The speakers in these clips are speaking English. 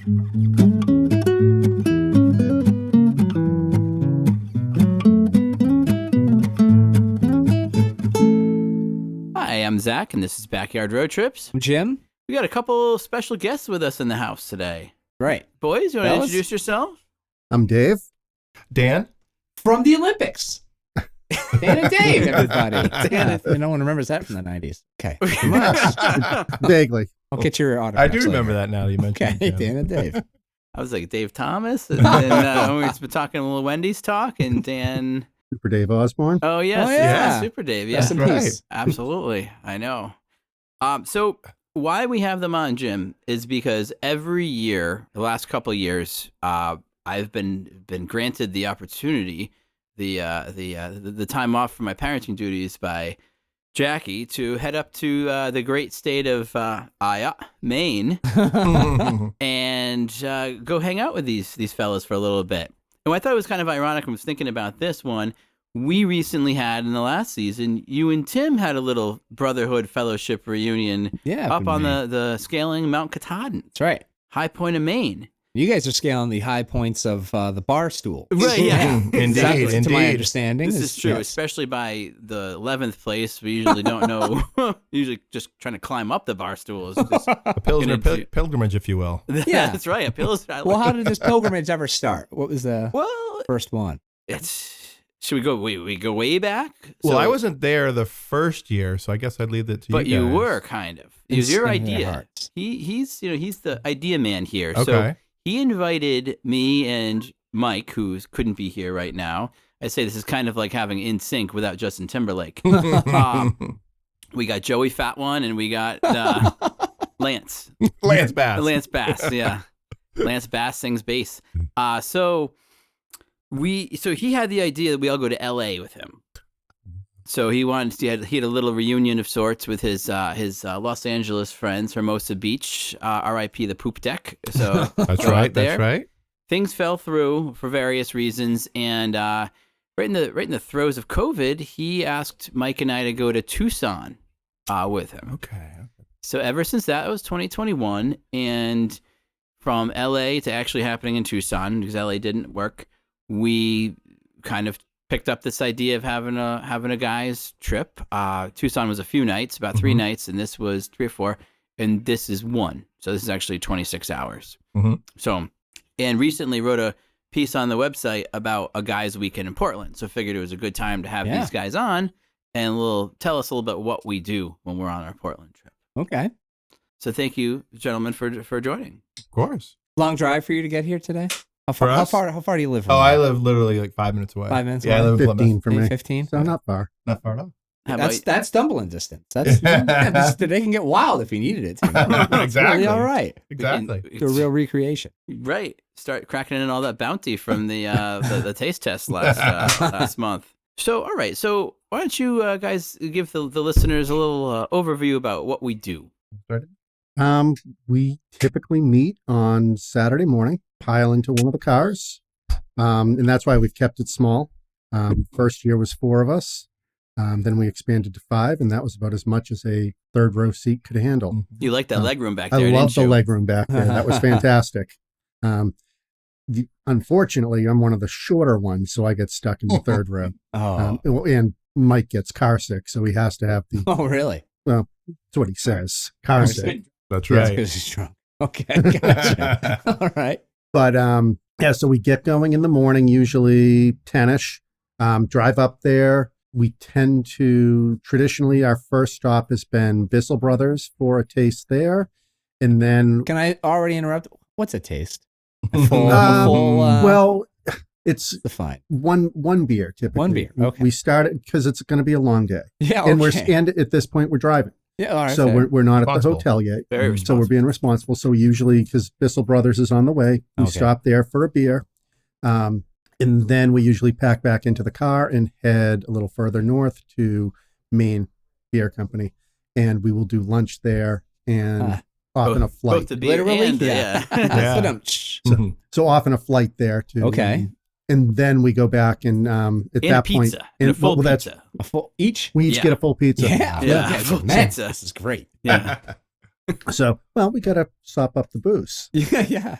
Hi, I'm Zack, and this is Backyard Road Trips. I'm Jim. We got a couple special guests with us in the house today. Right. Boys, you want to introduce yourself? I'm Dave. Dan? From the Olympics. Dan and Dave, everybody. Dan, if no one remembers that from the 90s. Okay. Vaguely. I'll get your autograph. I do remember that now that you mentioned Okay, it. Dan and Dave. I was like Dave Thomas, and then we've been talking a little Wendy's talk, and Dan. Super Dave Osborne. Oh yes, Oh, yeah. Super Dave. Yeah, Rest in peace. Absolutely. I know. So why we have them on, Jim, is because every year, the last couple of years, I've been granted the opportunity, the time off from my parenting duties by Jackie to head up to the great state of Maine and go hang out with these fellas for a little bit. And I thought it was kind of ironic. I was thinking about this one. We recently had in the last season, you and Tim had a little brotherhood fellowship reunion up on the scaling Mount Katahdin. That's right. High point of Maine. You guys are scaling the high points of the bar stool. Right, yeah. Indeed. To my understanding. This is true, yes. especially by the 11th place. We usually don't know. Usually just trying to climb up the bar stool. Is just A Pilsner pilgrimage, if you will. Yeah. That's right. A Pilsner. Well, how did this pilgrimage ever start? What was the first one? Should we go? We go way back. Well, I wasn't there the first year, so I guess I'd leave that to you but guys. you were kind of. It was your In their idea. hearts. He's the idea man here. Okay. So he invited me and Mike, who couldn't be here right now. I say this is kind of like having In Sync without Justin Timberlake. We got Joey Fat One, and we got Lance. Lance Bass. Lance Bass, yeah. Lance Bass sings bass. So he had the idea that we all go to L.A. with him. So he had a little reunion of sorts with his Los Angeles friends, Hermosa Beach, R.I.P. the poop deck. So That's right. That's right. Things fell through for various reasons, and right in the throes of COVID, he asked Mike and I to go to Tucson with him. Okay. So ever since that, it was 2021, and from LA to actually happening in Tucson, because LA didn't work, we kind of picked up this idea of having a guys trip. Tucson was a few nights, about 3 nights, and this was 3 or 4, and this is 1. So this is actually 26 hours. Mm-hmm. So, and recently wrote a piece on the website about a guys weekend in Portland. So figured it was a good time to have these guys on and tell us a little bit what we do when we're on our Portland trip. Okay. So thank you, gentlemen, for joining. Of course. Long drive for you to get here today? How For us? far do you live from Oh, here? I live literally like 5 minutes away. 5 minutes Yeah, I away? live in 15 Plymouth. for me. 15? So not far. Not far at all. How about That's stumbling distance. That's they can get wild if you needed it to. Exactly. Really all right. Exactly. Do a real recreation. Right. Start cracking in all that bounty from the taste test last month. So, all right. So why don't you guys give the listeners a little overview about what we do? We typically meet on Saturday morning, pile into one of the cars. And that's why we've kept it small. First year was 4 of us. Then we expanded to 5, and that was about as much as a third row seat could handle. You like that leg room back there, I love didn't the you? legroom back there. That was fantastic. Unfortunately, I'm one of the shorter ones, so I get stuck in the third row. And Mike gets car sick, so he has to have the. Oh, really? Well, that's what he says. Car sick. That's That's right. because he's drunk. Okay, gotcha. All right. But so we get going in the morning, usually 10ish. Drive up there. We tend to traditionally our first stop has been Bissell Brothers for a taste there, and then Can I already interrupt? What's a taste? well, it's Define. one beer typically. One beer, okay. We started because it's going to be a long day, Yeah, and okay. and at this point we're driving, Yeah, all right. so fair. we're not at the Responsible. hotel yet. Very So responsible. we're being responsible. So we usually, because Bissell Brothers is on the way, we Okay. stop there for a beer. And then we usually pack back into the car and head a little further north to Maine Beer Company. And we will do lunch there and often a flight. Both the beer Literally? and Yeah. Yeah. Ba-dum. So often a flight there too. Okay. And then we go back and at and that pizza. point. And a full that's- pizza. A full each? We each Yeah. get a full pizza. Yeah. Yeah. Okay. Full Man, pizza. this is great. Yeah. So, well, we got to sop up the booze. Yeah.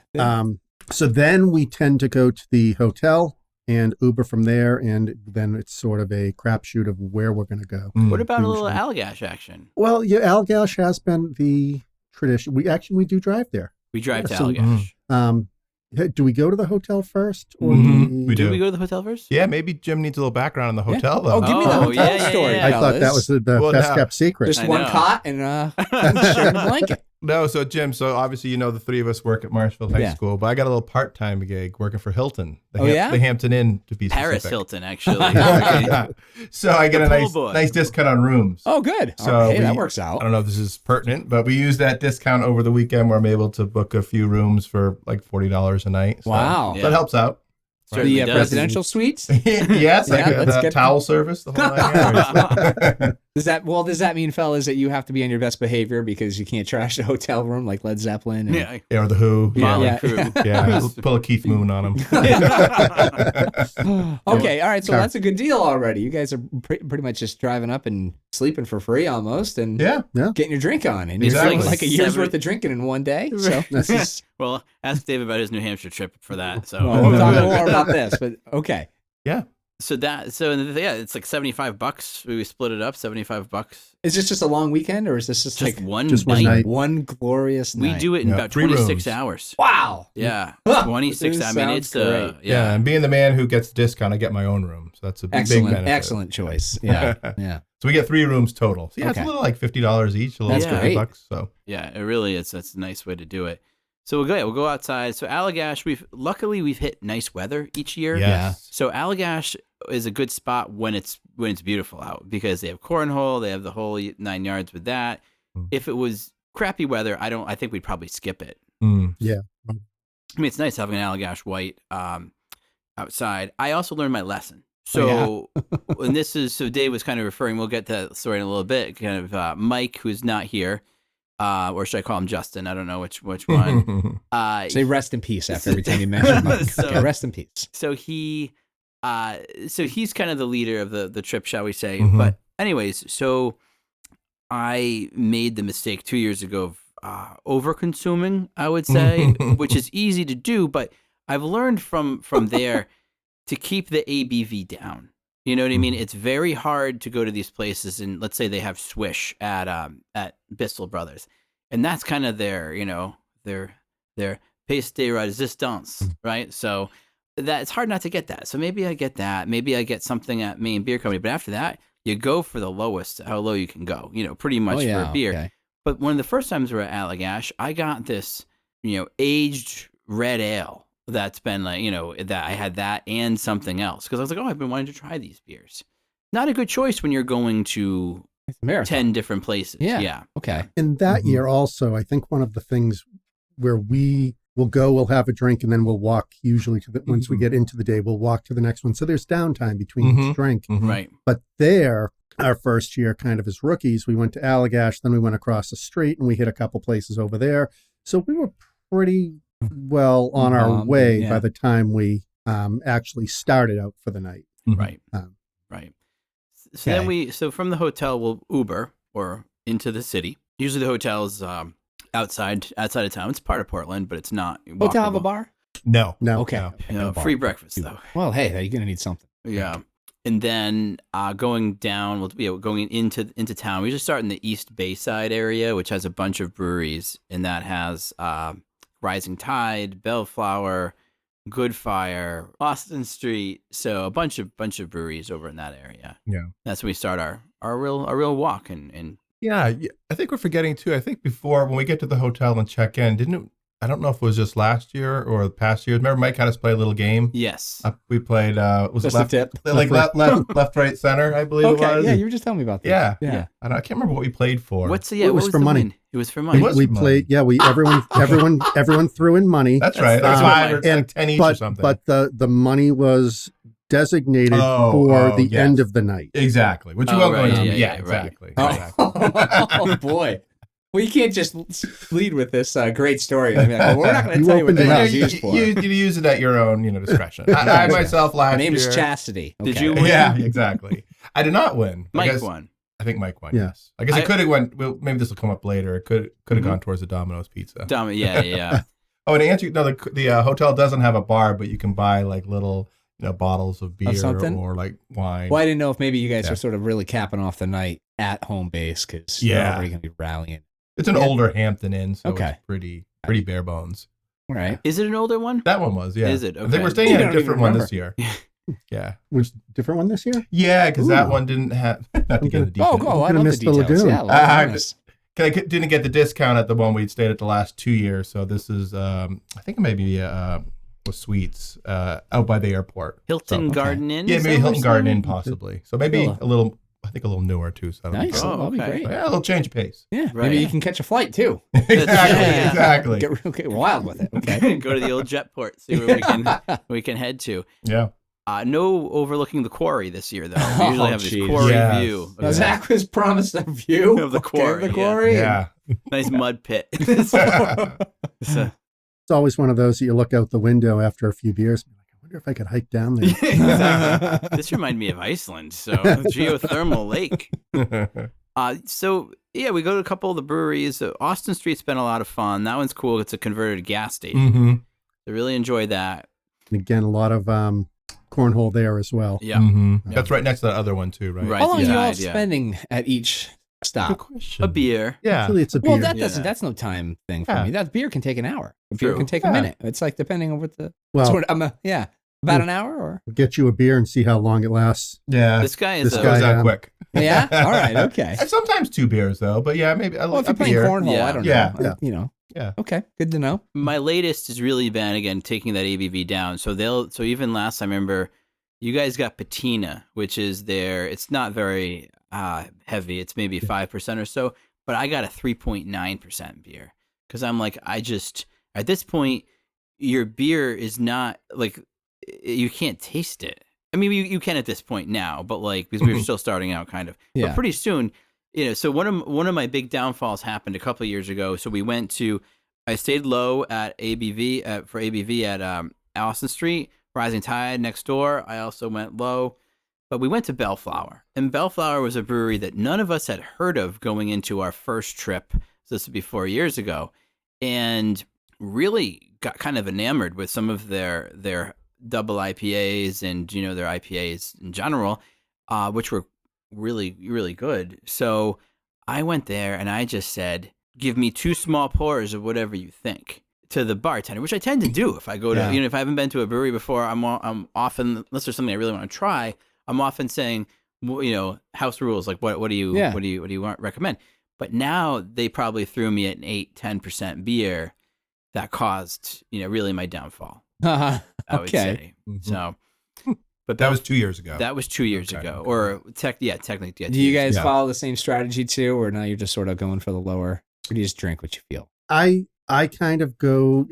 So then we tend to go to the hotel and Uber from there, and then it's sort of a crapshoot of where we're going to go. What about a little Usually. Allagash action? Well, yeah, Allagash has been the tradition. We do drive there. We drive to So, Allagash. Do we go to the hotel first, or We Do do. we go to the hotel first? Yeah, maybe Jim needs a little background on the hotel, though. Oh, give me the Oh, hotel yeah, story. yeah. I thought that was the Well, best no. kept secret. just I one know. cot and sharing a blanket. No, so Jim, obviously the three of us work at Marshfield High Yeah. School, but I got a little part-time gig working for Hilton. Oh, yeah? The Hampton Inn, to be Paris specific. Hilton, actually. So I get The a pool boy. nice discount on rooms. Oh, good. So Hey, that we- works I out. don't know if this is pertinent, but we use that discount over the weekend where I'm able to book a few rooms for like $40 a night. So Wow. Yeah. that helps out. Certainly The does. presidential suites? Yes, Yeah, let's the get- towel service, the whole 9 yards. Does that mean, fellas, that you have to be on your best behavior because you can't trash a hotel room like Led Zeppelin? And... Yeah. Yeah, or the Who. Motley Yeah. Crue. Yeah, pull a Keith Moon on them. Okay, all right. So Sure. that's a good deal already. You guys are pretty much just driving up and sleeping for free almost, and Yeah. getting your drink on, and It's you're doing like like a year's seven- worth of drinking in one day. So this is. Well, ask Dave about his New Hampshire trip for that. So Well, we'll talk more about this, but okay. Yeah. yeah, it's like $75. We split it up, $75. Is this just a long weekend, or is this just Just like one just night. one night. one glorious We night? do it in Yeah, about 3 26 rooms. hours. Wow. Yeah, Huh. 26. This I mean, sounds it's great. Yeah. And being the man who gets the discount, I get my own room. So that's a big Excellent, benefit. excellent choice. Yeah, yeah. So we get 3 rooms total. So yeah, Okay. it's a little like $50 each. A little That's great. $50. So Yeah, it really is. That's a nice way to do it. So we'll go outside. So Allagash, luckily we've hit nice weather each year. yes. So Allagash is a good spot when it's beautiful out because they have cornhole, they have the whole 9 yards with that. Mm. If it was crappy weather, I think we'd probably skip it. Mm. I mean, it's nice having an Allagash white outside. I also learned my lesson. So, and this is so Dave was kind of referring. We'll get to that story in a little bit. Kind of Mike, who's not here, or should I call him Justin? I don't know which one. Say rest in peace after every time you mention Mike. So- Okay, rest in peace. So he's kind of the leader of the trip, shall we say? Mhm. But anyways, so I made the mistake 2 years ago of over consuming, I would say, which is easy to do, but I've learned from there to keep the ABV down. You know what I mean? It's very hard to go to these places and let's say they have Swish at Bissell Brothers, and that's kind of their pièce de résistance, right? So that it's hard not to get that. So maybe I get that. Maybe I get something at Maine Beer Company. But after that, you go for the lowest, how low you can go. Pretty much for a beer. Okay. But one of the first times we were at Allagash, I got this, aged red ale that's been like, that I had that and something else because I was like, oh, I've been wanting to try these beers. Not a good choice when you're going to It's a marathon. 10 different places. Yeah. Okay. In that Mhm. year also, I think one of the things where we will go, we'll have a drink, and then we'll walk usually once we get into the day, we'll walk to the next one. So there's downtime between each drink. Mhm. Right. But there, our first year kind of as rookies, we went to Allagash, then we went across the street and we hit a couple places over there. So we were pretty well on our way yeah. by the time we actually started out for the night. Right. Um, Right. So then Okay. so from the hotel, we'll Uber or into the city. Usually the hotel's outside of town. It's part of Portland, but it's not. Hotel have a walkable. bar? No. No. Okay. No. You know, free breakfast though. Well, hey, you're gonna need something. Yeah. And then going down, going into town. We just start in the East Bayside area, which has a bunch of breweries, and that has Rising Tide, Bellflower, Good Fire, Austin Street. So a bunch of breweries over in that area. Yeah. That's when we start our real walk and Yeah, I think we're forgetting too. I think before when we get to the hotel and check in, I don't know if it was just last year or the past years. Remember, Mike had us play a little game. yes. We played. Was Just it left? a tip. Like left, right, center. I believe it Okay. was. Yeah, you were just telling me about that. Yeah. Yeah. I can't remember what we played for. What's the It was what for the money. win? It was for money. It was we money. played, yeah, everyone threw in money. That's right. That's That's what 5 or and- like 10 each or but something. but the money was designated Oh, for the yes. end of the night. Exactly. Which you Oh, won't right, go into. yeah, Yeah, yeah, exactly. Oh. Exactly. Oh, boy. Well, you can't just lead with this great story. I mean, well, we're not going to You tell you what opened the it money up. was used for. You use it at your own, discretion. I myself last My name year. is Chastity. Did Okay. you win? Yeah, exactly. I did not win. Mike because won. I think Mike won. Yeah. Yes. I guess it could have went. Well, maybe this will come up later. It could have gone towards the Domino's pizza. Yeah. Oh, and to answer, no, the hotel doesn't have a bar, but you can buy like little bottles of beer something? or like wine. Well, I didn't know if maybe you guys are sort of really capping off the night at home base because you're already going to be rallying. It's an older Hampton Inn, so Okay. it's pretty bare bones. All right. Is it an older one? That one was, yeah. Is it? I think Okay. we're staying at You a don't different even one this year. Yeah. Which different one this year? Yeah, because that Ooh. one didn't have, not to get into details. Oh, I gonna love the miss the details. lagoon. Yeah, I nice. didn't get the discount at the one we'd stayed at the last 2 years, so this is, I think maybe was Suites out by the airport. Hilton So, Garden Inn? yeah, is maybe that what Hilton we're Garden saying? Inn possibly. So maybe Cool. a little newer too. So that'll be Nice. good. Oh, That'll be okay. great. Yeah, a little change of pace. Yeah. Right. Maybe you can catch a flight too. Exactly. Get wild with it. Okay. Go to the old Jetport, see where we can head to. Yeah. No overlooking the quarry this year, though. We usually have this geez. quarry Yes. view. Now, Zach was promised a view Of the quarry, The yeah. quarry. Yeah. Nice mud pit. So- It's always one of those that you look out the window after a few beers. And I wonder if I could hike down there. Exactly. This reminded me of Iceland. So geothermal lake. So yeah, we go to a couple of the breweries. Austin Street's been a lot of fun. That one's cool. It's a converted gas station. Mm-hmm. I really enjoy that. And again, a lot of cornhole there as well. Yeah. Mm-hmm. Yeah. That's right next to that other one too, right? Right. How long are you all Yeah. spending at each Good stop? question. A beer. Yeah. Actually, it's a beer. Well, that Yeah. doesn't. That's no time thing for Yeah. me. That beer can take an hour. A beer True. can take a Yeah. minute. It's like depending on what the. well, sort of, about an hour or. we'll get you a beer and see how long it lasts. Yeah. This guy is This It a, guy- goes out um, quick. Yeah. All right. Okay. And sometimes 2 beers though, but yeah, maybe Well, if a you're playing beer. cornhole, Yeah. I don't Yeah. know. Yeah. Okay. Good to know. my latest has really been again taking that ABV down. So even last time, I remember you guys got patina, which is it's not very heavy. It's maybe 5% or so, but I got a 3.9% beer because I'm like, at this point, your beer is not like, you can't taste it. I mean, you can at this point now, but like, because we were still starting out kind of, Yeah. but pretty soon, so one of my big downfalls happened a couple of years ago. So I stayed low at for ABV at Allison Street, Rising Tide next door. I also went low, but we went to Bellflower, and Bellflower was a brewery that none of us had heard of going into our first trip. So this would be 4 years ago, and really got kind of enamored with some of their double IPAs and their IPAs in general, which were really, really good. So I went there and I just said, give me 2 small pours of whatever you think to the bartender, which I tend to do if I go to, Yeah. if I haven't been to a brewery before, I'm often, unless there's something I really want to try, I'm often saying, house rules, like what do you recommend? But now they probably threw me at an 8-10% beer that caused, really my downfall, I would say. Mhm. So, but That was 2 years ago. that was 2 years Okay. ago, or technically. Yeah, Do you guys Yeah. follow the same strategy too, or now you're just sort of going for the lower? Or do you just drink what you feel? I kind of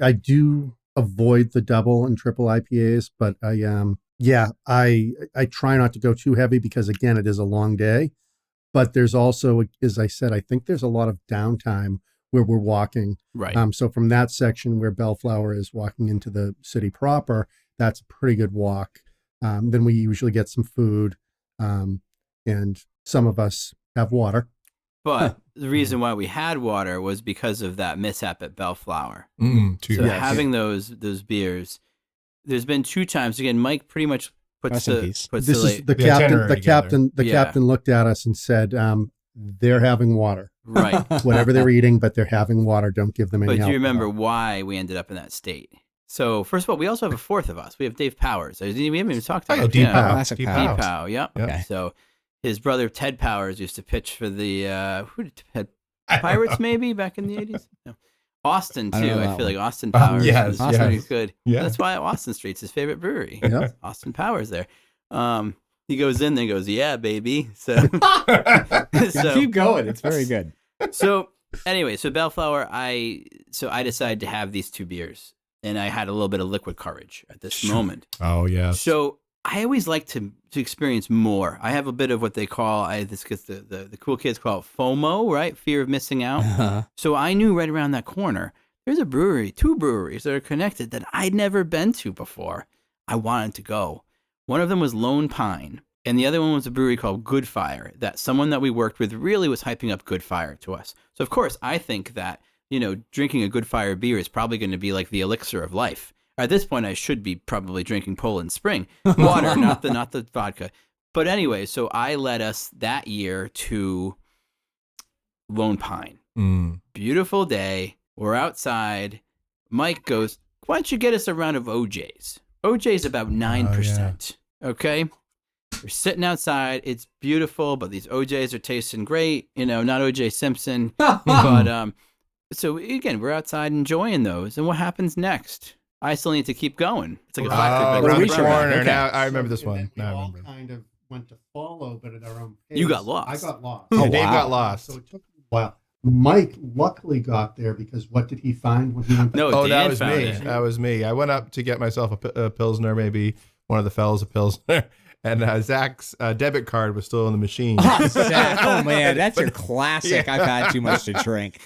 I do avoid the double and triple IPAs, but I try not to go too heavy because again, it is a long day, but there's also, as I said, I think there's a lot of downtime where we're walking. right. So from that section where Bellflower is walking into the city proper, that's a pretty good walk. Then we usually get some food, and some of us have water. But the reason why we had water was because of that mishap at Bellflower. 2 So years. having those beers, there's been 2 times. Again, Mike pretty much puts Rest in peace. puts This the is the The captain. itinerary The together. captain. The Yeah. captain looked at us and said, "They're having water. right. Whatever they're eating, but they're having water. Don't give them any." But do you alcohol." remember why we ended up in that state? So first of all, we also have a fourth of us. We have Dave Powers. We haven't even talked Oh, about yeah, him. Deepak. Classic Deepak. Powers. Deepak, yep. Yeah. Okay. So his brother Ted Powers used to pitch for the Pirates maybe back in the 80s. No. Austin I don't too. know I that feel one. like Austin Powers yes, is Austin pretty is- good. Yeah. That's why Austin Street's his favorite brewery. Yeah. Austin Powers there. He goes in there and goes, "Yeah, baby." So Keep going. It's very good. so anyway, so Bellflower, I decided to have these 2 beers, and I had a little bit of liquid courage at this moment. Oh yes. So I always like to experience more. I have a bit of what they call the cool kids call it FOMO, right? Fear of missing out. Uh-huh. So I knew right around that corner there's a brewery, 2 breweries that are connected that I'd never been to before. I wanted to go. One of them was Lone Pine, And the other one was a brewery called Good Fire that someone that we worked with really was hyping up Good Fire to us. So, of course, I think that, drinking a Good Fire beer is probably going to be like the elixir of life. At this point, I should be probably drinking Poland Spring water, not the vodka. But anyway, so I led us that year to Lone Pine. Beautiful day. We're outside. Mike goes, why don't you get us a round of OJ's? OJ's about 9%. Okay? We're sitting outside. It's beautiful, but these OJ's are tasting great. Not OJ Simpson. But so again, we're outside enjoying those. And what happens next? I still need to keep going. It's like a around the reach around. corner. Okay. Now I remember this one. We Now I all remember. kind of went to follow, but at our own pace. You got lost. I got lost. Oh, Dave wow. got lost. So it took a while. Mike luckily got there because what did he find when he went back? No, Oh, Dan that was found me. it. That was me. I went up to get myself a Pilsner, maybe one of the fellas a Pilsner. And Zach's debit card was still in the machine. Zack, oh man, that's your classic. I've had too much to drink.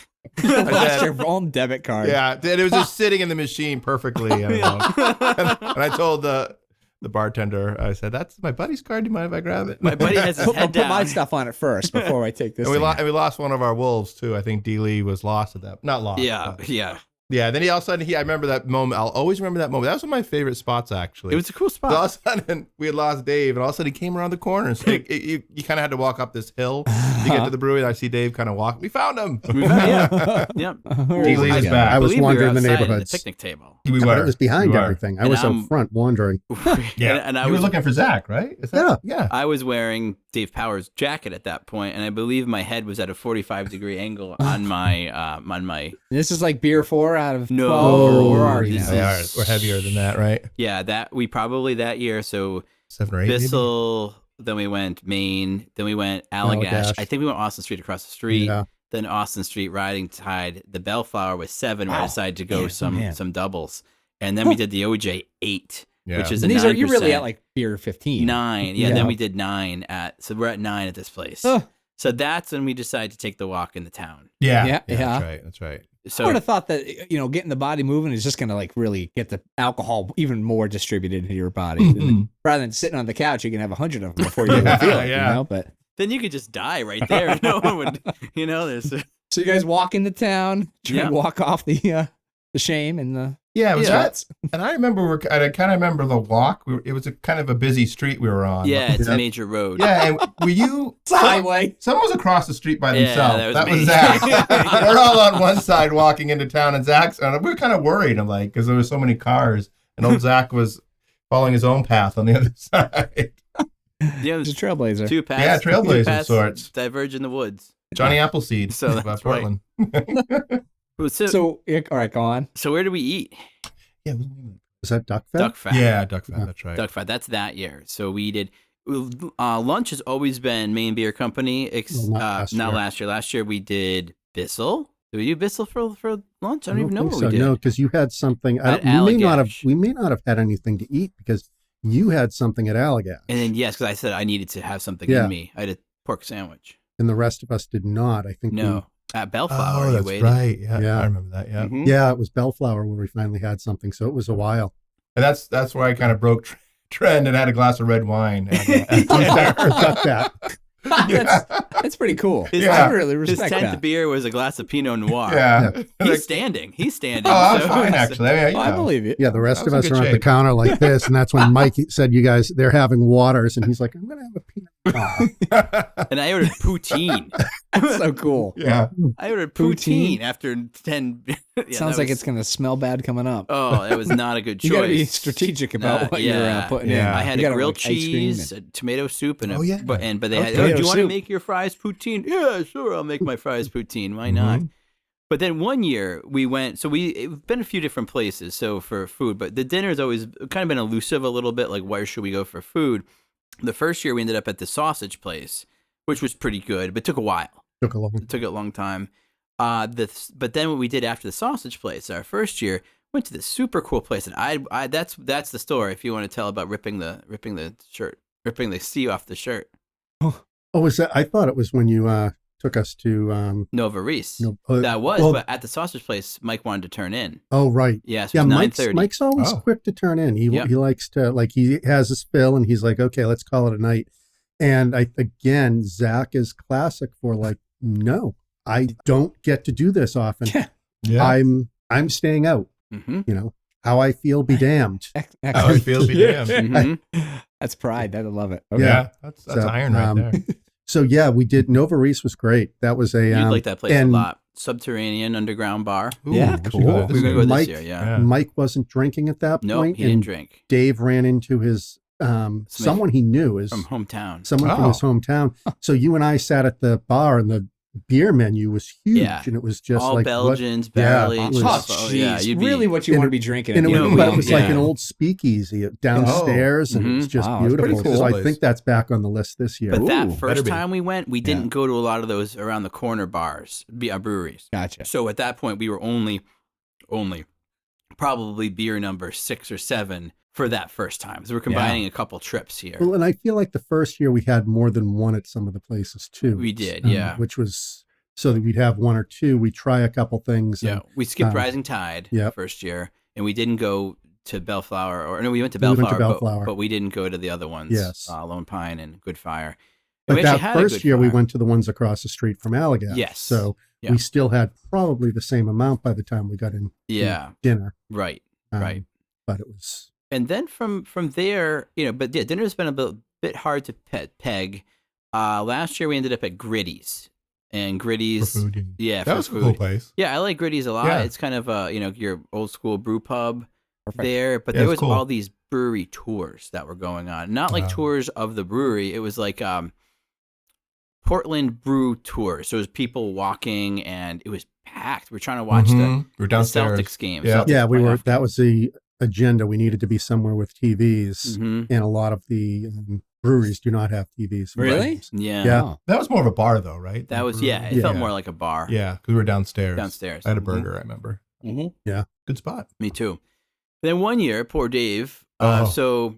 Lost your own debit card. Yeah, and it was just sitting in the machine perfectly. I don't know. And I told the bartender, I said, "That's my buddy's card. Do you mind if I grab it?" My buddy has his I'll head put my down. stuff on it first before I take this. And we, thing. we lost one of our wolves too. I think D. Lee was lost at that. Not lost. Yeah, but- yeah. yeah. Then all of a sudden, I remember that moment. I'll always remember that moment. That was one of my favorite spots, actually. It was a cool So all of spot. a sudden, we had lost Dave, and all of a sudden, he came around the corner. So you kind of had to walk up this hill to get to the brewery. And I see Dave kind of walk. We found him. Yeah. D. Lee is back. I was believe we were wandering the outside at neighborhoods. The picnic table. We But it was behind We were. everything. I And was out I'm- front wandering. And I You were was looking for Zach, right? Is that, yeah. I was wearing Dave Power's jacket at that point, and I believe my head was at a 45-degree angle on my. This is like beer 4 out of 12. No, Or where are you this now? They are. is- We're heavier than that, right? Yeah, that we probably that year. So 7 or 8. maybe? Bissell, then we went Maine, then we went Allagash. Allagash. I think we went Austin Street across the street. Yeah. Then Austin Street, Riding Tide. The Bellflower was 7. Wow. We decided to go Man. some doubles, and then we did the OJ 8, Yeah. which is And a these 9%. are you really at like beer 15? 9. Yeah, Yeah. then we did 9 so we're at 9 at this place. Ugh. So that's when we decided to take the walk in the town. Yeah. Yeah, That's yeah. right. That's right. I So would have thought that getting the body moving is just gonna like really get the alcohol even more distributed into your body. Rather than sitting on the couch, you can have 100 of them before you even feel it. Yeah. But then you could just die right there. No one would, there's so you guys walk into town, try Yeah. and walk off the shame and the Yeah, it was Yeah. that. And I remember, I kind of remember the walk. It was a kind of a busy street we were on. yeah, it's a Yeah. major road. Yeah, and were you? highway. Someone was across the street by Yeah, themselves. that was me. Zach. We're all on one side walking into town, and Zach's. And we were kind of worried, because there were so many cars, and old Zach was following his own path on the other side. Yeah, it He's a was trailblazer. two paths. Yeah, trailblazer two paths sorts. diverge in the woods. Johnny Appleseed. So about that's right. Portland. So, All right, go on. so where do we eat? Yeah, Was that Duck Fed? Duck Fat. yeah, Duck Fat. Yeah. That's right. Duck Fat. That's that year. So we did. Lunch has always been Maine Beer Company. Well, not Not last year. last year we did Bissell. Did we do Bissell for lunch? I don't even know think what so. we did. No, because you had something. At We Allagash. may not have had anything to eat because you had something at Allagash, And then yes, because I said I needed to have something Yeah. in me. I had a pork sandwich. and the rest of us did not. I think. No, at Bellflower. Oh, you that's waited. right. Yeah, Yeah. I remember that. Yeah, Mhm. Yeah, it was Bellflower where we finally had something. So it was a while. and that's where I kind of broke trend and had a glass of red wine. Duck Fat. That's pretty cool. His- I really His respect 10th that. beer was a glass of Pinot Noir. Yeah. He's standing. He's standing. Oh, I'm so- fine actually. I mean, Oh, I believe it. Yeah, the rest That of was us in are good at the shape. counter like this, and that's when Mike said, "You guys, they're having waters," and he's like, "I'm gonna have a peanut." Oh, And I ordered poutine. That's so cool. yeah. I ordered Poutine? poutine after 10. Yeah, Sounds that like was- it's gonna smell bad coming up. Oh, it was not a good choice. You gotta be strategic about what you're putting Yeah. in. I had You a gotta, grilled like, ice cream cheese, a tomato soup, and Oh, yeah. but they had. Okay. Oh, do you want to Soup. make your fries poutine? Yeah, sure. I'll make my fries poutine. Why not? Mm-hmm. But then one year we went. So we've been a few different places. So for food, but the dinner's always kind of been elusive a little bit. Like where should we go for food? The first year we ended up at the sausage place, which was pretty good, but took a while. took a long. It took a long time. But then what we did after the sausage place, our first year, went to this super cool place, and I that's the story. If you want to tell about ripping the shirt, ripping the C off the shirt. Oh, was that? I thought it was when you took us to. Nova Reese. No, That was, well, but at the sausage place, Mike wanted to turn in. Oh, right. Yes, Yeah, it was Mike's 9:30. Mike's always Oh. quick to turn in. He Yep. he likes to he has his fill, and he's like, okay, let's call it a night. And again, Zach is classic for like, no, I don't get to do this often. Yeah. I'm staying out. Mm-hmm. You know, how I feel be damned. How I feel be damned. Mm-hmm. That's pride. I love it. Okay. Yeah. That's So, iron right there. So yeah, we did. Nova Reese was great. That was a You'd like that place a and lot. Subterranean underground bar. Yeah, we should cool. go this We're gonna year. go Mike- this year. Yeah. Yeah. Mike wasn't drinking at that No, point, he didn't and drink. Dave ran into his someone he knew is From hometown. someone from his hometown. So you and I sat at the bar, and the beer menu was huge, Yeah. and it was just All like Belgians, Yeah, barrely. it Oh, was- just- yeah, jeez. you'd be Really what you and- want to be drinking. And at it the was, end of but the it was day. like yeah. an old speakeasy downstairs, and it was Mhm. just Wow, that's pretty beautiful. cool. So I place. think that's back on the list this year. But Ooh, that better first be. time we went, we didn't go to a lot of those around the corner bars, breweries. Gotcha. So at that point, we were only probably beer number 6 or 7 for that first time. So we're combining a couple trips here. Well, and I feel like the first year we had more than one at some of the places too. We did, yeah. Which was so that we'd have one or two. We try a couple things. Yeah, And, we skipped um, Rising Tide yep. first year, and we didn't go to Bellflower, or no, we went to We went to Bellflower, Bellflower. but we didn't go to the other ones. Yes. Lone Pine and Good Fire. but And we actually that had a first Good year we Fire. went to the ones across the street from Allegan. Yes. So Yeah. we still had probably the same amount by the time we got in Yeah, dinner. right. Um, Right. But it was And then from there, but yeah, dinner's been a bit hard to peg. Last year we ended up at Gritty's, and For Gritty's, food. yeah, That for was a food. cool place. Yeah, I like Gritty's a lot. Yeah. It's kind of your old school brew pub Perfect. there, but Yeah, there it's was cool. all these brewery tours that were going on. Not like Wow. tours of the brewery. It was like Portland brew tours. So it was people walking, and it was packed. We're trying to watch Mhm. We're the downstairs. Celtics game. Yeah. Celtics yeah. We were. playoff That was the agenda. We needed to be somewhere with TVs, game. and a lot of the breweries do not have TVs. Really? Yeah. Yeah. Oh. That was more of a bar, though, right? That was, brewery? it felt more like a bar Yeah, because we were downstairs. downstairs. I had a Mhm. burger, I remember. Mm-hmm. Good spot. Me too. Then one year, poor Dave. Oh. So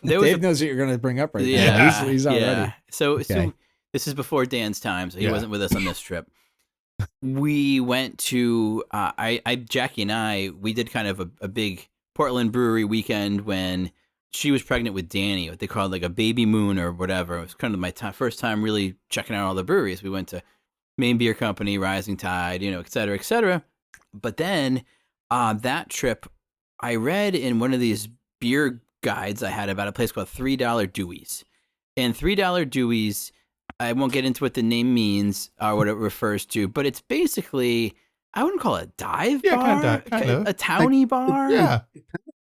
there was Dave knows what you're going to bring up right yeah, now. He's already. yeah. So Okay. this is before Dan's time, so he Yeah. wasn't with us on this trip. We went to Jackie and I. We did kind of a big Portland brewery weekend when she was pregnant with Danny. What they called like a baby moon or whatever. It was kind of my first time really checking out all the breweries. We went to Maine Beer Company, Rising Tide, et cetera, et cetera. But then that trip, I read in one of these beer guides I had about a place called $3 Dewey's. And $3 Dewey's, I won't get into what the name means or what it refers to, but it's basically, I wouldn't call it a dive Yeah, bar, kinda. a towny bar. Yeah.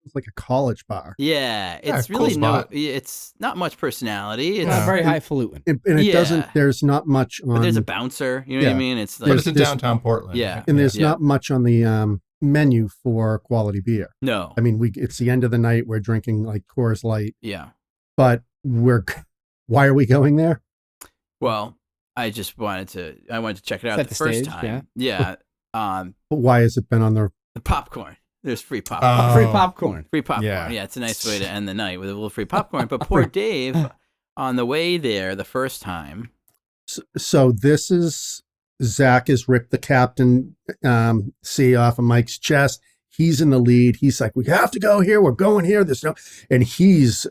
It's like a college bar, Yeah, Yeah, it's cool really spot. it's not much personality. It's, Not Yeah. very highfalutin. and it Yeah. doesn't. There's not much on. but there's a bouncer, you know what I Yeah. mean? It's But like, it's in There's- downtown Portland. Yeah. right? and there's Yeah. not much on the menu for quality beer. no. I mean, it's the end of the night. We're drinking like Coors Light, Yeah. but why are we going there? Well, I wanted to check it out Set the the first stage, time. Yeah. Why has it been on the? The popcorn. There's free popcorn. Oh. Free popcorn. Free popcorn. Yeah. Yeah, it's a nice way to end the night with a little free popcorn. But poor Dave, on the way there the first time. So this is Zack has ripped the captain C off of Mike's chest. He's in the lead. He's like, we have to go here. We're going here. And he's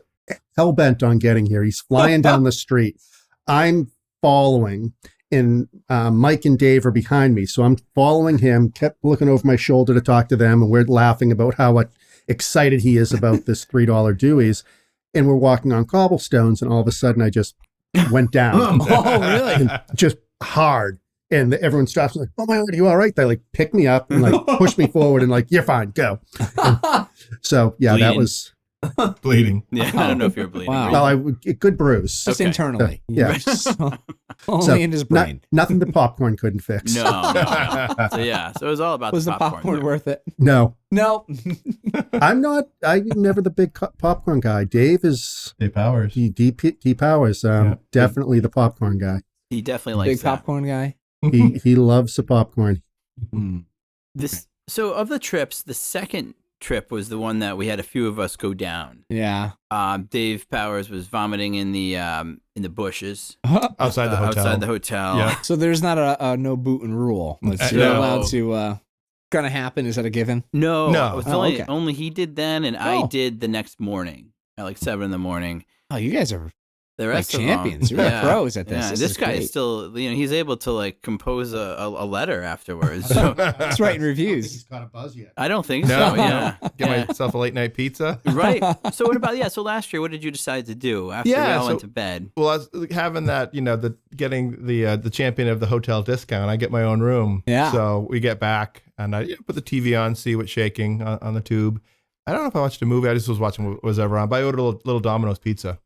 hell bent on getting here. He's flying down the street. I'm following, and Mike and Dave are behind me. So I'm following him, kept looking over my shoulder to talk to them. And we're laughing about how excited he is about this $3 Dewey's. And we're walking on cobblestones. And all of a sudden I just went down. Oh, really? And just hard. And everyone stops and like, oh my God, are you all right? They like pick me up and like push me forward and like, you're fine, go. So yeah, that Bleeding. was, Bleeding. Yeah, I don't know if you're bleeding. Wow. well, good bruise. Just Okay. internally. Yeah. Only So, in his brain. Nothing the popcorn couldn't fix. No. So yeah, so it was all about Was the popcorn. popcorn there. worth it? No, No. I'm never the big popcorn guy. Dave is Dave Powers. D Powers, definitely the popcorn guy. He definitely likes Big that. popcorn guy. He loves the popcorn. So of the trips, the second trip was the one that we had a few of us go down. Yeah. Dave Powers was vomiting in the bushes Outside the hotel. Outside the hotel. Yeah. So there's not a no booting rule. You're No. allowed to. Gonna happen? Is that a given? No, No. it was Oh, only, okay. only he did then, and I Oh. did the next morning at like 7 a.m. Oh, you guys are The like rest of champions. them, You're pros at this. Yeah, This this is guy great. is still, he's able to like compose a letter afterwards. So He's writing reviews. He's got a buzz yet. I don't think No, so. Yeah, Get yeah. myself a late night pizza. Right. So what about So last year, what did you decide to do after we all went to bed? Well, I was having that, getting the champion of the hotel discount. I get my own room. Yeah. So we get back and I put the TV on, see what's shaking on the tube. I don't know if I watched a movie. I just was watching what was ever on. But I ordered a little Domino's pizza.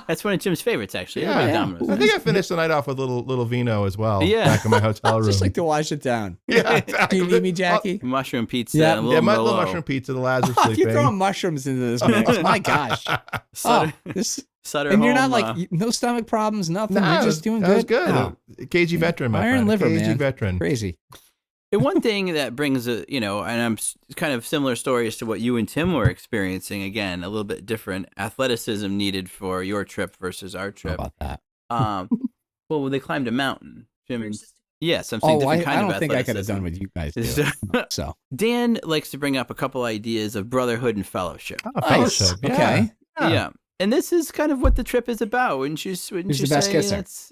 That's one of Jim's favorites, actually. Yeah. Domino's. I think I finished the night off with little vino as well. Yeah. Back in my hotel room. Just like to wash it down. yeah, Do exactly. you need me, Jackie? Mushroom pizza. Yeah. And a Yeah, little my little Merlot. mushroom pizza. The lads are You're sleeping. throwing mushrooms into this mix. My gosh. Sutter, This, Sutter and you're home, not like no stomach problems, nothing. Nah, you're just doing that good. was good. Oh, KG veteran, my Iron friend. liver, KG man. veteran. crazy. And one thing that brings and I'm kind of similar stories to what you and Tim were experiencing. Again, a little bit different athleticism needed for your trip versus our How trip. about that? Well, they climbed a mountain. Jim and yes, I'm saying Oh, different I kind of don't think I could have athleticism. done what you guys do. So Dan likes to bring up a couple ideas of brotherhood and fellowship. Oh, fellowship. Nice. Okay. Yeah. And this is kind of what the trip is about. Wouldn't you Who's you the best say kisser? that's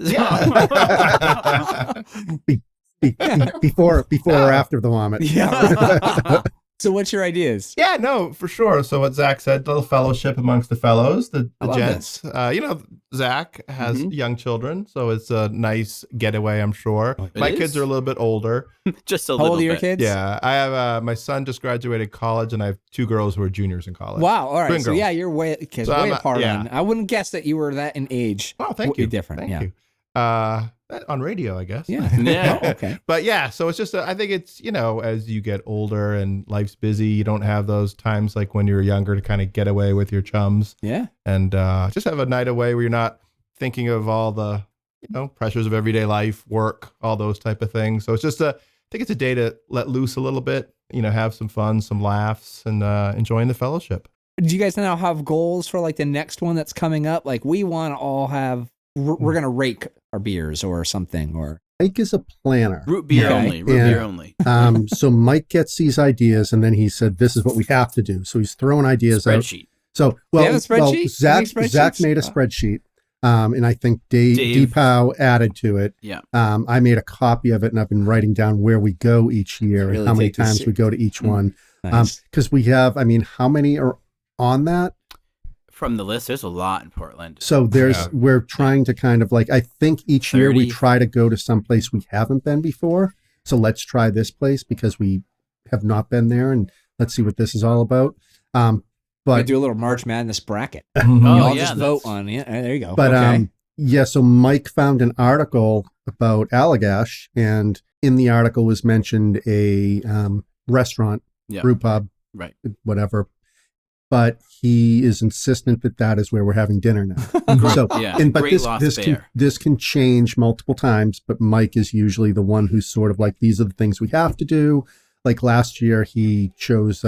Before or after the vomit. yeah. So what's your ideas? Yeah, no, for sure. So what Zach said, little fellowship amongst the fellows, the I love gents. Zach has young children, so it's a nice getaway, I'm sure. It My is? kids are a little bit older. just a How little old are your bit. kids? Yeah, I have my son just graduated college, and I have two girls who are juniors in college. Wow. All right. Twin So girls. yeah, you're way So I'm, apart. yeah. On. I wouldn't guess that you were that in age. Oh, thank Way you. different. Thank Yeah. you. On radio, I guess. Yeah. Yeah. Oh, okay. But yeah, so it's just, I think it's, as you get older and life's busy, you don't have those times like when you were younger to kind of get away with your chums Yeah. and just have a night away where you're not thinking of all the, pressures of everyday life, work, all those type of things. So it's just I think it's a day to let loose a little bit, have some fun, some laughs, and enjoying the fellowship. Do you guys now have goals for like the next one that's coming up? Like we want to all have, we're going to rake our beers or something or. Mike is a planner. Root beer Okay. only. Root beer only. So Mike gets these ideas, and then he said, "This is what we have to do." So he's throwing ideas out. Spreadsheet. So They have a spreadsheet? Zach You make Zach spreadsheets? made a spreadsheet, and I think Dave Deepow added to it. Yeah. I made a copy of it, and I've been writing down where we go each year Really and how many take this times we go to each one. Nice. Because we have, how many are on that? From the list, there's a lot in Portland. So we're trying to kind of I think each year we 30. try to go to some place we haven't been before. So let's try this place because we have not been there, and let's see what this is all about. We But do a little March Madness bracket. Oh, You all yeah, just vote on it. There you go. But okay. so Mike found an article about Allagash, and in the article was mentioned a restaurant, Yeah. brew pub, Right. whatever. But he is insistent that that is where we're having dinner now. So, Yeah. but Great Lost Bear. this can change multiple times. But Mike is usually the one who's sort of like, these are the things we have to do. Like last year, he chose.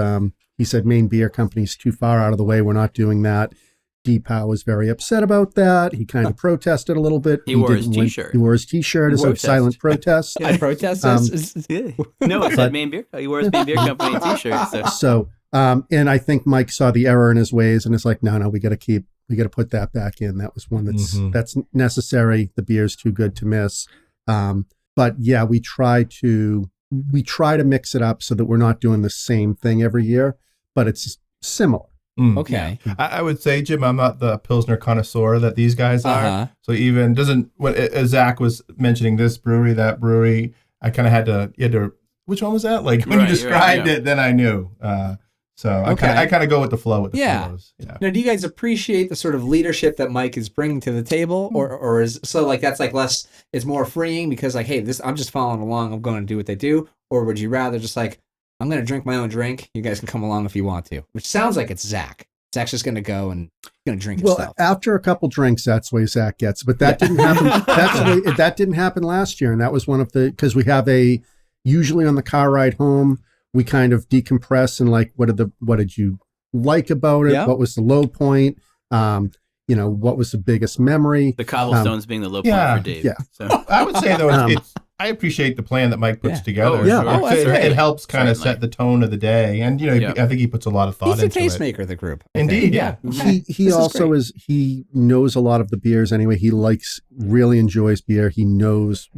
He said Maine Beer Company's too far out of the way. We're not doing that. Deepow was very upset about that. He kind of protested a little bit. He wore his didn't win- t-shirt. He wore his T-shirt as a Protest. silent protest. I protest Um, this. Yeah. No, it said Maine Beer. He wore his Maine Beer Company t-shirt. So. So, and I think Mike saw the error in his ways and it's like, no, we got to put that back in. That was one that's necessary. The beer's too good to miss. But yeah, we try to mix it up so that we're not doing the same thing every year, but it's similar. Okay. I would say, Jim, I'm not the Pilsner connoisseur that these guys are. Uh-huh. So even as Zach was mentioning this brewery, that brewery, I kind of had to, which one was that? Like when you described it, then I knew. So Okay. I kind of go with the flow with the Yeah. flows. Yeah. Now, do you guys appreciate the sort of leadership that Mike is bringing to the table, or is so like that's like less? It's more freeing because like, hey, I'm just following along. I'm going to do what they do, or would you rather just like, I'm going to drink my own drink. You guys can come along if you want to. Which sounds like it's Zach. Zach's just going to go and going to drink his Well, stuff. after a couple drinks, that's the way Zach gets. But that didn't happen. That didn't happen last year, and that was one of the because we have usually on the car ride home. We kind of decompress and like, what did you like about it? Yeah. What was the low point? What was the biggest memory? The cobblestones being the low point yeah, for Dave. yeah. So. I would say though, I appreciate the plan that Mike puts together. Oh, yeah. Oh, that's great. It helps kind of Certainly. set the tone of the day, and I think he puts a lot of thought He's the into it. tastemaker of the group. I Indeed, think. yeah. He This also great. he knows a lot of the beers anyway. He really enjoys beer. He knows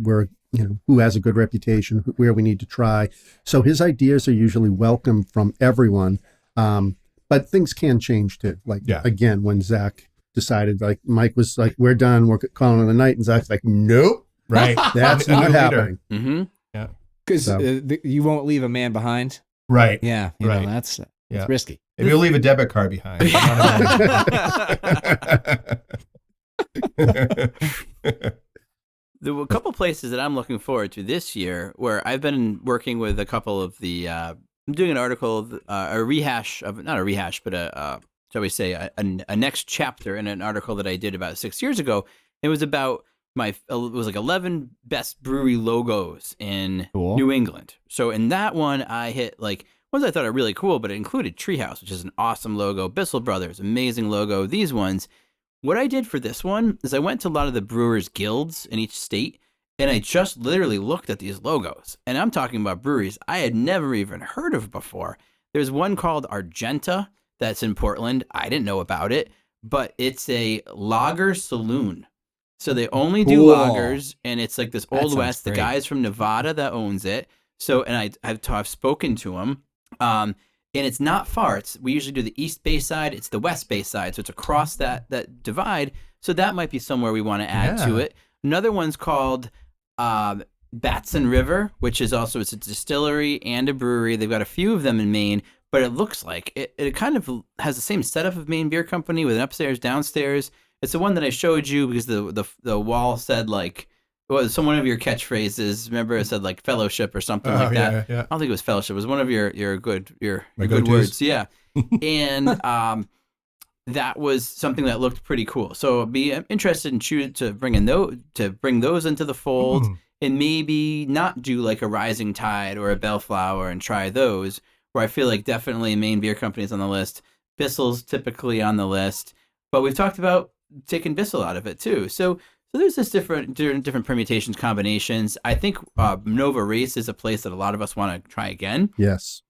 who has a good reputation, where we need to try. So his ideas are usually welcome from everyone. But things can change too. Like again, when Zach decided, like Mike was like, "We're done. We're calling it a night," and Zach's like, "Nope, Right. that's A not new leader. happening." Mm-hmm. Because So- you won't leave a man behind. Right. Yeah, you Right. know, that's Yeah. risky. If you'll leave a debit card behind. There were a couple places that I'm looking forward to this year where I've been working with a couple of the. I'm doing an article, a rehash of not a rehash, but shall we say, a next chapter in an article that I did about 6 years ago. It was about it was like 11 best brewery logos in Cool. New England. So in that one, I hit like ones I thought are really cool, but it included Treehouse, which is an awesome logo. Bissell Brothers, amazing logo. These ones. What I did for this one is I went to a lot of the brewers guilds in each state, and I just literally looked at these logos. And I'm talking about breweries I had never even heard of before. There's one called Argenta that's in Portland. I didn't know about it, but it's a lager saloon. So they only do Cool. lagers, and it's like this That Old sounds West. The great. guy's from Nevada that owns it. So, and I've spoken to him. And it's not far. We usually do the East Bay side. It's the West Bay side. So it's across that divide. So that might be somewhere we want to add to Yeah. it. Another one's called Batson River, which is also, it's a distillery and a brewery. They've got a few of them in Maine, but it looks like it kind of has the same setup of Maine Beer Company with an upstairs, downstairs. It's the one that I showed you because the wall said like, well, some one of your catchphrases. Remember, it said like fellowship or something like that. Yeah. I don't think it was fellowship. It was one of your good My good go-tos. words. Yeah, and that was something that looked pretty cool. So I'd be interested in to bring those into the fold, and maybe not do like a Rising Tide or a Bellflower and try those. Where I feel like definitely Maine Beer Company is on the list. Bissell's typically on the list, but we've talked about taking Bissell out of it too. So there's just different permutations, combinations. I think Nova Race is a place that a lot of us want to try again. Yes.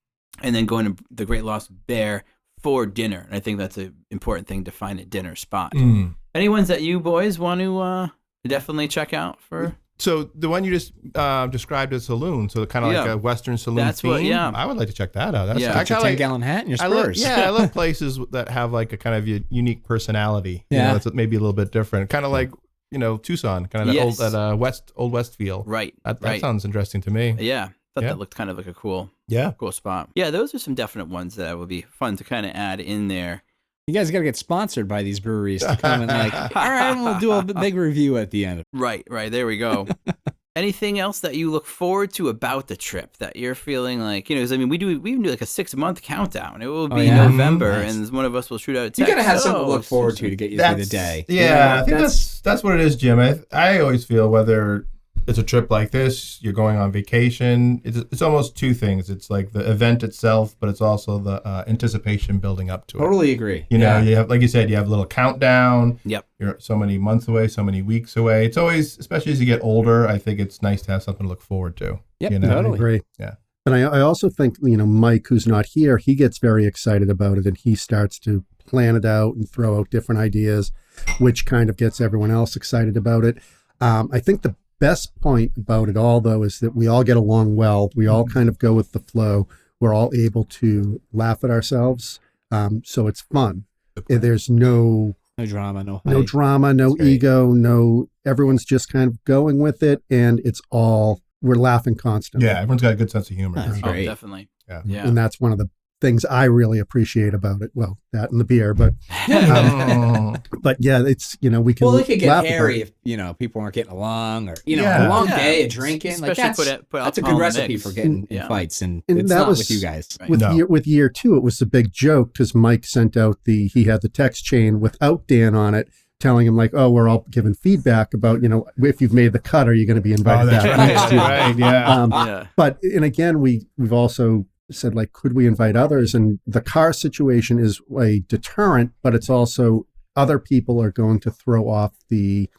And then going to the Great Lost Bear for dinner. And I think that's an important thing to find a dinner spot. Any ones that you boys want to definitely check out for? So the one you just described as saloon, so kind of like a Western saloon That's theme. what- yeah. I would like to check that out. That's Yeah. Get your kinda like, 10-gallon hat and your I love, Spurs. I love places that have like a kind of unique personality. Yeah. That's maybe a little bit different. Kind of like Tucson, kind of Yes. that old west feel. Right. That right. sounds interesting to me. Yeah. Thought Yeah. that looked kind of like a cool Yeah. spot. Yeah, those are some definite ones that would be fun to kind of add in there. You guys got to get sponsored by these breweries to come and like, all right, we'll do a big review at the end. Right. There we go. Anything else that you look forward to about the trip that you're feeling like, because I mean, we even do like a 6-month countdown. It will be yeah? November, Nice. and one of us will shoot out a text. You got to have something to "Oh, look forward to get you through the day. Yeah, I think that's what it is, Jim. I always feel whether it's a trip like this, you're going on vacation, it's almost two things. It's like the event itself, but it's also the anticipation building up to it. Totally agree. You know, you have, like you said, you have a little countdown. Yep. You're so many months away, so many weeks away. It's always, especially as you get older, I think it's nice to have something to look forward to. Yep, you know? totally. I agree. Yeah. But I also think, Mike, who's not here, he gets very excited about it and he starts to plan it out and throw out different ideas, which kind of gets everyone else excited about it. I think the best point about it all, though, is that we all get along well. We all kind of go with the flow. We're all able to laugh at ourselves. So it's fun. There's no drama, no drama, no That's great. ego, everyone's just kind of going with it. And we're laughing constantly. Yeah, everyone's got a good sense of humor. That's Oh, great. definitely. Yeah. Yeah. And that's one of the things I really appreciate about it. Well, that and the beer, but yeah, it's, we can Well, it could get laugh about hairy it. if people aren't getting along, or Yeah. a long Yeah. day of drinking. Like Especially that's put that's a alcohol good in the recipe mix. for getting in Yeah. fights, and And it's that not was- with you guys. Right. With No. year two, it was a big joke because Mike sent out he had the text chain without Dan on it, telling him like, oh, we're all giving feedback about, if you've made the cut, are you going to be invited that's back right. next year? Right, yeah. Yeah. But, and again, we've also said like, could we invite others? And the car situation is a deterrent, but it's also other people are going to throw off the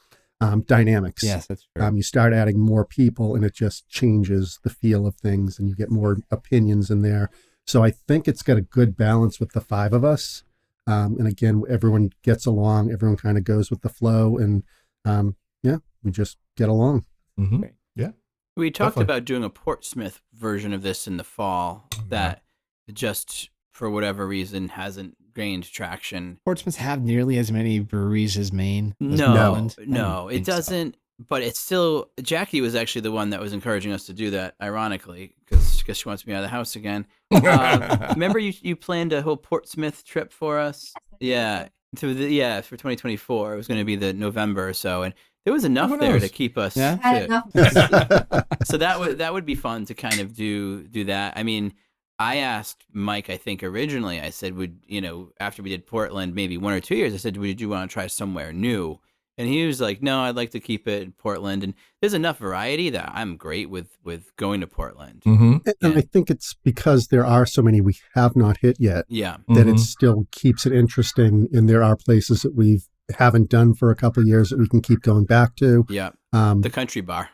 dynamics. Yes, that's true. You start adding more people and it just changes the feel of things and you get more opinions in there. So I think it's got a good balance with the 5 of us. And again, everyone gets along, everyone kind of goes with the flow, and we just get along. Mm-hmm. Yeah. We talked Definitely. about doing a Portsmouth version of this in the fall that just for whatever reason hasn't gained traction. Portsmouth have nearly as many breweries as Maine. As No, Portland? I no, don't it think so. doesn't. But it's still. Jackie was actually the one that was encouraging us to do that. Ironically, because she wants me out of the house again. Remember, you planned a whole Portsmouth trip for us. Yeah, for 2024. It was going to be the November or so, and there was enough Who there knows? to keep us. Yeah? I had enough. So that would be fun to kind of do that. I mean, I asked Mike, I think originally, I said, after we did Portland, maybe 1 or 2 years, I said, would you want to try somewhere new? And he was like, no, I'd like to keep it in Portland. And there's enough variety that I'm great with going to Portland. Mm-hmm. And I think it's because there are so many we have not hit yet Yeah. that it still keeps it interesting. And there are places that we haven't done for a couple of years that we can keep going back to. Yeah. Um, The country bar.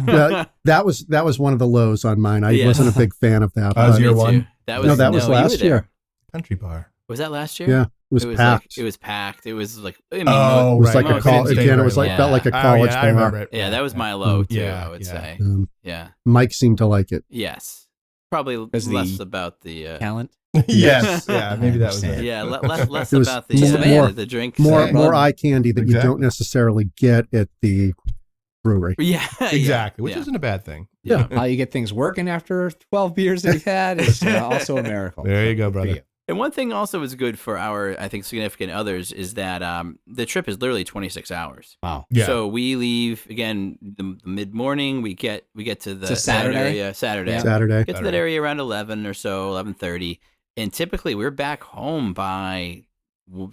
well, that was one of the lows on mine. I Yeah. wasn't a big fan of that. That was but your Me one? too. That was, No, that was you were last there. year. Country bar. Was that last year? Yeah, it was packed. It was packed. It was like, I mean, Oh, It was right. like most a call cities again. It were was like like- felt like a Oh, college yeah, I bar. remember it. yeah, that was my low too, Yeah, I would yeah. say. Yeah. Mike seemed to like it. Yes. Probably Because less the about the Talent. Yes. Yeah. Maybe that was understand. it. yeah, less It was about more- the drink. More side. more eye candy that you Exactly. don't necessarily get at the brewery. Yeah, Exactly. Which yeah. isn't a bad thing. Yeah. How you get things working after 12 beers that you've had is also a miracle. There you go, For brother. you. And one thing also is good for our, I think, significant others is that the trip is literally 26 hours. Wow. Yeah. So we leave again the mid morning. We get to the It's a Saturday? that area Saturday. Yeah. Saturday. Get to that area around 11 or so, 11:30, and typically we're back home by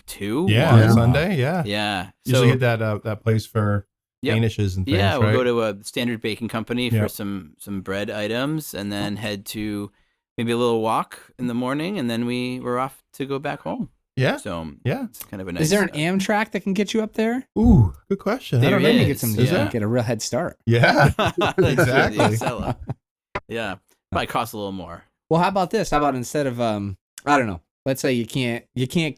2. Yeah. 1. Yeah. Sunday. Yeah. Yeah. Usually So hit that place for Yep. danishes and things. yeah, we'll right? go to a standard baking company for Yep. some bread items, and then head to maybe a little walk in the morning, and then we're off to go back home. Yeah. So Yeah. it's kind of a nice. Is there an Amtrak that can get you up there? Ooh, good question. I There don't know. is. Maybe get some Yeah. get a real head start. Yeah. Exactly. Exactly. Yeah, probably costs a little more. Well, how about this? How about instead of I don't know. Let's say you can't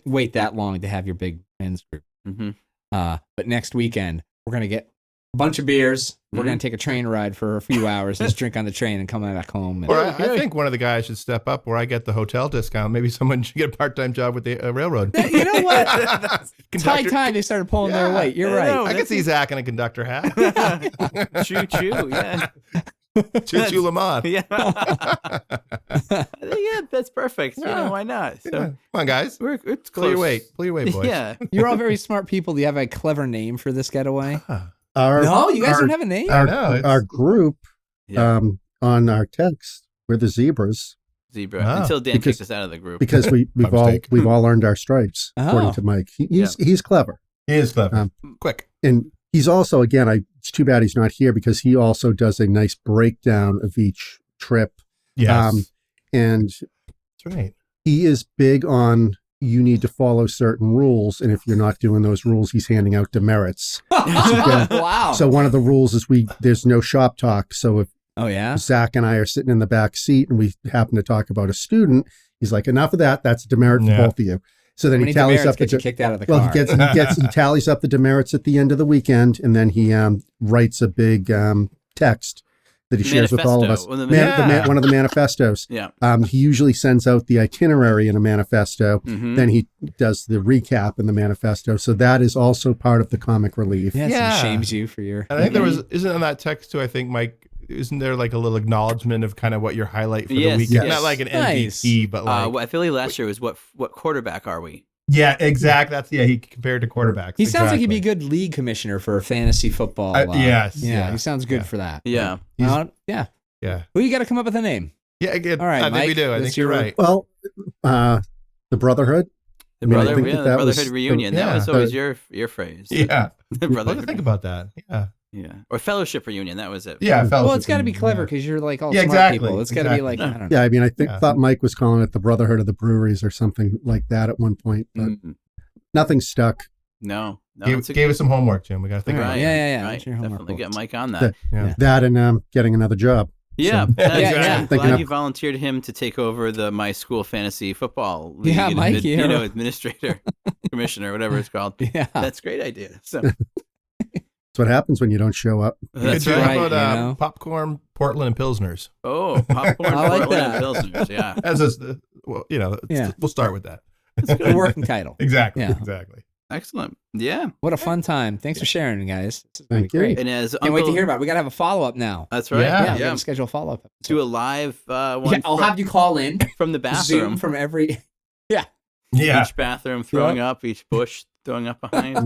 wait that long to have your big men's group. Hmm. But next weekend we're gonna get a bunch of beers. We're gonna take a train ride for a few hours, just drink on the train and come back home. And, Or I think one of the guys should step up where I get the hotel discount. Maybe someone should get a part-time job with the railroad. you know what? It's high Conductor. time they started pulling their Yeah. weight. You're I right. know. I can see Zach in a conductor hat. Choo choo. Yeah. Choo choo Lamont. Yeah. Yeah, that's perfect. You know, why not? So Come on, guys. it's Pull your close. weight. Pull your weight, boys. Yeah. You're all very smart people. Do you have a clever name for this getaway? Our, No, you guys our, don't have a name. our, know, it's- our group Yeah. on our text, we're the zebras Zebra. Ah. Until Dan Because- kicked us out of the group. because we've My all mistake. we've all earned our stripes, Oh. according to Mike. He's clever. He is clever. Quick. And he's also, again, it's too bad he's not here because he also does a nice breakdown of each trip. Yes. And That's right. he is big on you need to follow certain rules. And if you're not doing those rules, he's handing out demerits. Wow. So one of the rules is there's no shop talk. So if Oh yeah. Zach and I are sitting in the back seat and we happen to talk about a student, he's like, enough of that. That's a demerit for Yeah. both of you. So then How he many tallies demerits up the get you kicked out of the well, car? he tallies up the demerits at the end of the weekend, and then he writes a big text that he shares with all of us. Manifesto. One of the manifestos. Yeah. He usually sends out the itinerary in a manifesto. Mhm. Then he does the recap in the manifesto. So that is also part of the comic relief. Yes, Yeah. he shames you for your. And I think there isn't on that text too, I think, Mike, isn't there like a little acknowledgement of kind of what your highlight for the Yes, weekend? yes. Not like an Nice. MVP, but like. Well, I feel like last year was what quarterback are we? Yeah, exactly. That's, he compared to quarterbacks. He sounds like he'd be a Exactly. good league commissioner for fantasy football. Yes, Yeah, yeah, he sounds good yeah. for that. Yeah. Yeah. Yeah. Well, you got to come up with a name. Yeah, again, All right, I think Mike, we do. I that's think you're your- right. Well, the Brotherhood. The I mean, I brother, think yeah, that the that brotherhood was- reunion. yeah. That was always your phrase. Yeah. The What brotherhood. to think about that? Yeah. Yeah. Or fellowship reunion. That was it. Yeah. Well, it's got to be clever because you're like all Yeah, smart exactly, people. It's got to be like exactly. I don't know. Yeah, I mean, I Yeah. thought Mike was calling it the Brotherhood of the Breweries or something like that at one point, but Mm, nothing stuck. no. No, Gave us some homework, Jim. We got to think about Right. it. Yeah. Right. That's your homework Definitely get book. Mike on that. Yeah. That and getting another job. Yeah, So- that's Yeah, right. yeah. I'm Thinking glad of- you volunteered him to take over my school fantasy football league. Yeah, Mike, you know, yeah. administrator, commissioner, whatever it's called. Yeah. That's a great idea. So That's what happens when you don't show up. that's Good job. right. Right, About, you know? popcorn, Portland, and Pilsners. Oh, popcorn, I like Portland, that. and Pilsners. Yeah, As a, well, Yeah. we'll start with that. The working title. Exactly. Yeah. Exactly. excellent. Yeah, What a fun time. Thanks for sharing, guys. This is gonna Thank be you. great. and as Can't wait to Uncle- hear about it. We got to have a follow-up now. That's right. Yeah. Yeah, we Yeah, got to schedule a follow-up. do a live one Yeah, I'll have you call in. from the bathroom. Zoom from every. Yeah. Each bathroom throwing up, each bush throwing up behind.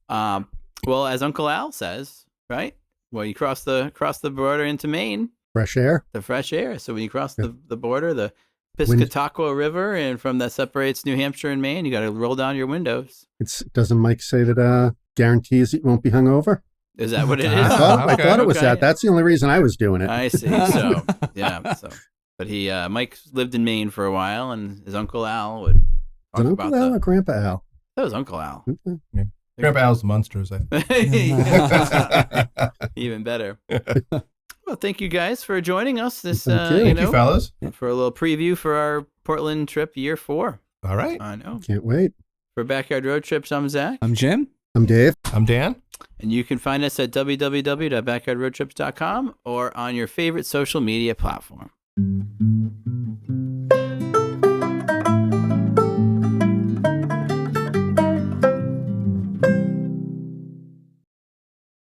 Mhm. Well, as Uncle Al says, right? Well, you cross the border into Maine, Fresh air. the fresh air. So when you cross the border, the Wind- Piscataqua River, and from that separates New Hampshire and Maine, you got to roll down your windows. Doesn't Mike say that guarantees it won't be hungover? Is that what it is? I Okay, thought it was okay. that. That's the only reason I was doing it. I see. So yeah. So, but Mike lived in Maine for a while, and his Uncle Al would Is talk it about Uncle Al or Grandpa Al? that was Uncle Al. Okay. Grandpa Al's Munsters. I think. Even better. Well, thank you guys for joining us this Thank you. you Thank you, know, fellas. for a little preview for our Portland trip year 4. All right. I know. Can't wait. For Backyard Road Trips, I'm Zach. I'm Jim. I'm Dave. I'm Dan. And you can find us at www.backyardroadtrips.com or on your favorite social media platform.